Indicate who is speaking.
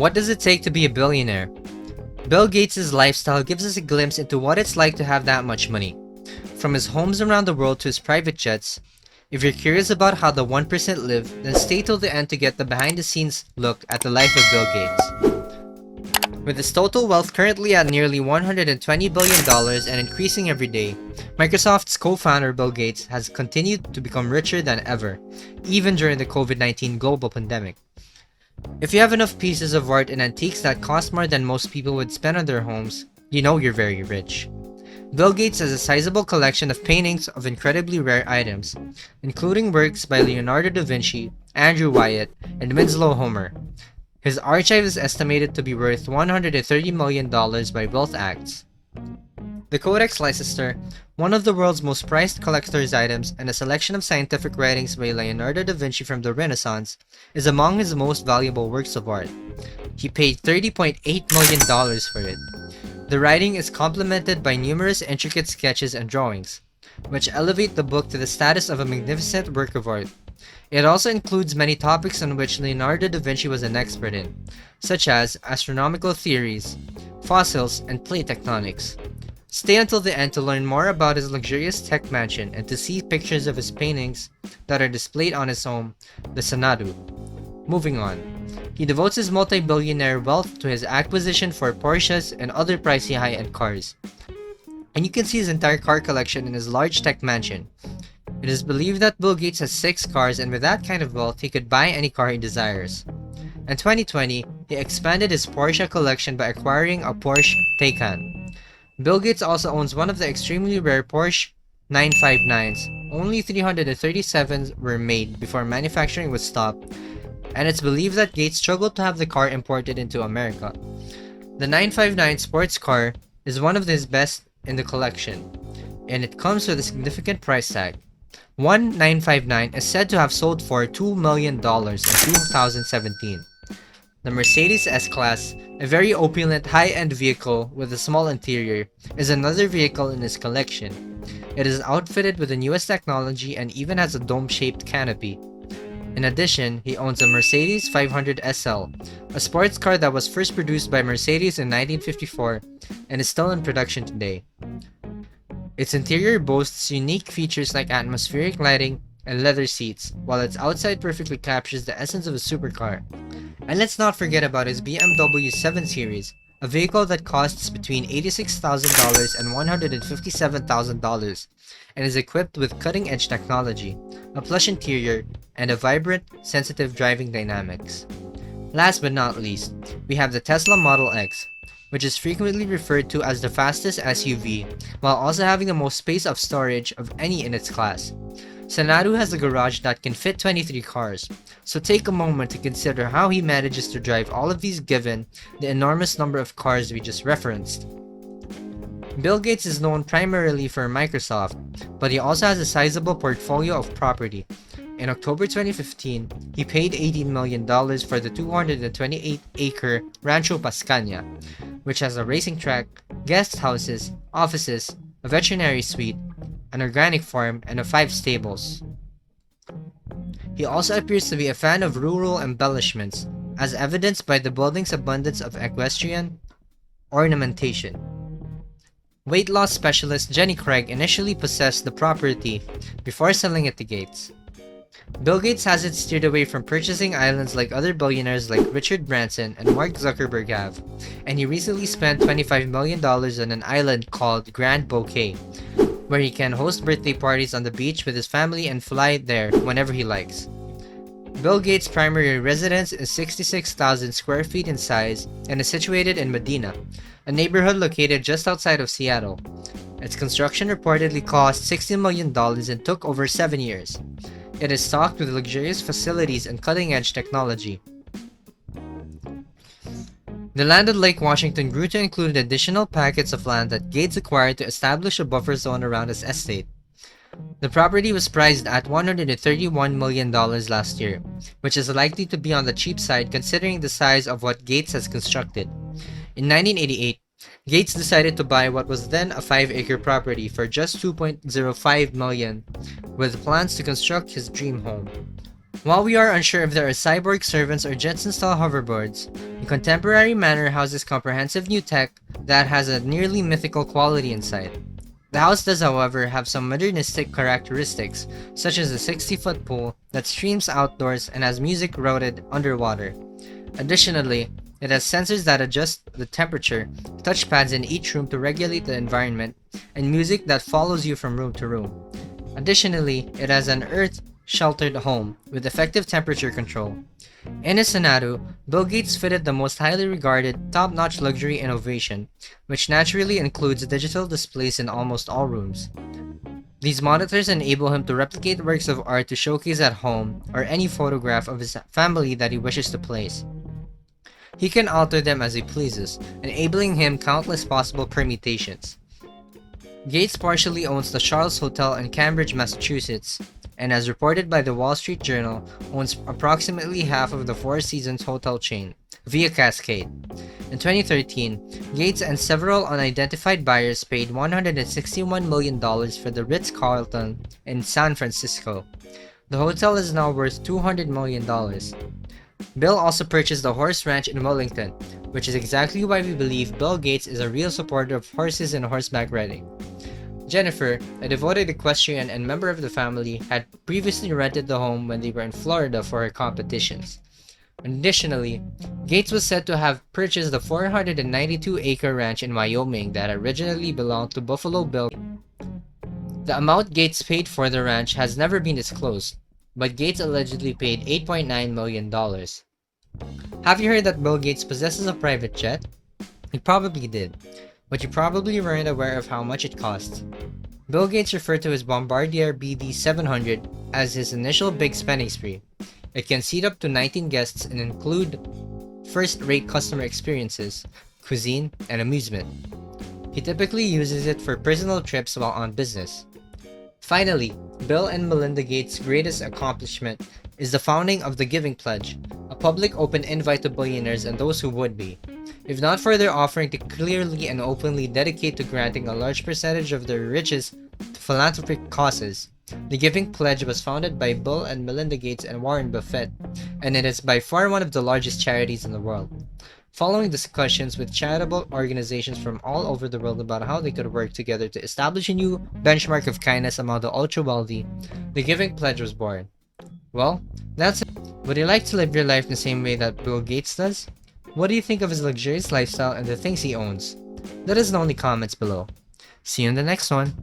Speaker 1: What does it take to be a billionaire? Bill Gates' lifestyle gives us a glimpse into what it's like to have that much money. From his homes around the world to his private jets, if you're curious about how the 1% live, then stay till the end to get the behind-the-scenes look at the life of Bill Gates. With his total wealth currently at nearly $120 billion and increasing every day, Microsoft's co-founder Bill Gates has continued to become richer than ever, even during the COVID-19 global pandemic. If you have enough pieces of art and antiques that cost more than most people would spend on their homes, you know you're very rich. Bill Gates has a sizable collection of paintings of incredibly rare items, including works by Leonardo da Vinci, Andrew Wyatt, and Winslow Homer. His archive is estimated to be worth $130 million by Wealth Acts. The Codex Leicester, one of the world's most prized collector's items and a selection of scientific writings by Leonardo da Vinci from the Renaissance, is among his most valuable works of art. He paid $30.8 million for it. The writing is complemented by numerous intricate sketches and drawings, which elevate the book to the status of a magnificent work of art. It also includes many topics on which Leonardo da Vinci was an expert in, such as astronomical theories, fossils, and plate tectonics. Stay until the end to learn more about his luxurious tech mansion and to see pictures of his paintings that are displayed on his home, the Senado. Moving on. He devotes his multi-billionaire wealth to his acquisition for Porsches and other pricey high-end cars. And you can see his entire car collection in his large tech mansion. It is believed that Bill Gates has 6 cars, and with that kind of wealth, he could buy any car he desires. In 2020, he expanded his Porsche collection by acquiring a Porsche Taycan. Bill Gates also owns one of the extremely rare Porsche 959s. Only 337 were made before manufacturing was stopped, and it's believed that Gates struggled to have the car imported into America. The 959 sports car is one of his best in the collection, and it comes with a significant price tag. One 959 is said to have sold for $2 million in 2017. The Mercedes S-Class, a very opulent high-end vehicle with a small interior, is another vehicle in his collection. It is outfitted with the newest technology and even has a dome-shaped canopy. In addition, he owns a Mercedes 500 SL, a sports car that was first produced by Mercedes in 1954 and is still in production today. Its interior boasts unique features like atmospheric lighting and leather seats, while its outside perfectly captures the essence of a supercar. And let's not forget about his BMW 7 Series, a vehicle that costs between $86,000 and $157,000 and is equipped with cutting-edge technology, a plush interior, and a vibrant, sensitive driving dynamics. Last but not least, we have the Tesla Model X, which is frequently referred to as the fastest SUV, while also having the most space of storage of any in its class. Senado has a garage that can fit 23 cars, so take a moment to consider how he manages to drive all of these given the enormous number of cars we just referenced. Bill Gates is known primarily for Microsoft, but he also has a sizable portfolio of property. In October 2015, he paid $18 million for the 228-acre Rancho Pascaña, which has a racing track, guest houses, offices, a veterinary suite, an organic farm, and 5 stables. He also appears to be a fan of rural embellishments, as evidenced by the building's abundance of equestrian ornamentation. Weight loss specialist Jenny Craig initially possessed the property before selling it to Gates. Bill Gates has it steered away from purchasing islands like other billionaires like Richard Branson and Mark Zuckerberg have, and he recently spent $25 million on an island called Grand Bouquet, where he can host birthday parties on the beach with his family and fly there whenever he likes. Bill Gates' primary residence is 66,000 square feet in size and is situated in Medina, a neighborhood located just outside of Seattle. Its construction reportedly cost $60 million and took over 7 years. It is stocked with luxurious facilities and cutting-edge technology. The land at Lake Washington grew to include additional packets of land that Gates acquired to establish a buffer zone around his estate. The property was priced at $131 million last year, which is likely to be on the cheap side considering the size of what Gates has constructed. In 1988, Gates decided to buy what was then a 5-acre property for just $2.05 million, with plans to construct his dream home. While we are unsure if there are cyborg servants or Jetson-style hoverboards, the contemporary manor houses comprehensive new tech that has a nearly mythical quality inside. The house does, however, have some modernistic characteristics, such as a 60-foot pool that streams outdoors and has music routed underwater. Additionally, it has sensors that adjust the temperature, touchpads in each room to regulate the environment, and music that follows you from room to room. Additionally, it has an earth-sheltered home with effective temperature control. In his Senado, Bill Gates fitted the most highly regarded, top-notch luxury innovation, which naturally includes digital displays in almost all rooms. These monitors enable him to replicate works of art to showcase at home or any photograph of his family that he wishes to place. He can alter them as he pleases, enabling him countless possible permutations. Gates partially owns the Charles Hotel in Cambridge, Massachusetts, and as reported by the Wall Street Journal, owns approximately half of the Four Seasons hotel chain, via Cascade. In 2013, Gates and several unidentified buyers paid $161 million for the Ritz-Carlton in San Francisco. The hotel is now worth $200 million. Bill also purchased the horse ranch in Wellington, which is exactly why we believe Bill Gates is a real supporter of horses and horseback riding. Jennifer, a devoted equestrian and member of the family, had previously rented the home when they were in Florida for her competitions. Additionally, Gates was said to have purchased the 492-acre ranch in Wyoming that originally belonged to Buffalo Bill. The amount Gates paid for the ranch has never been disclosed, but Gates allegedly paid $8.9 million. Have you heard that Bill Gates possesses a private jet? He probably did, but you probably weren't aware of how much it costs. Bill Gates referred to his Bombardier BD700 as his initial big spending spree. It can seat up to 19 guests and include first-rate customer experiences, cuisine, and amusement. He typically uses it for personal trips while on business. Finally, Bill and Melinda Gates' greatest accomplishment is the founding of the Giving Pledge, a public open invite to billionaires and those who would be. If not for their offering to clearly and openly dedicate to granting a large percentage of their riches to philanthropic causes, the Giving Pledge was founded by Bill and Melinda Gates and Warren Buffett, and it is by far one of the largest charities in the world. Following discussions with charitable organizations from all over the world about how they could work together to establish a new benchmark of kindness among the ultra-wealthy, the Giving Pledge was born. Well, that's it. Would you like to live your life the same way that Bill Gates does? What do you think of his luxurious lifestyle and the things he owns? Let us know in the comments below. See you in the next one.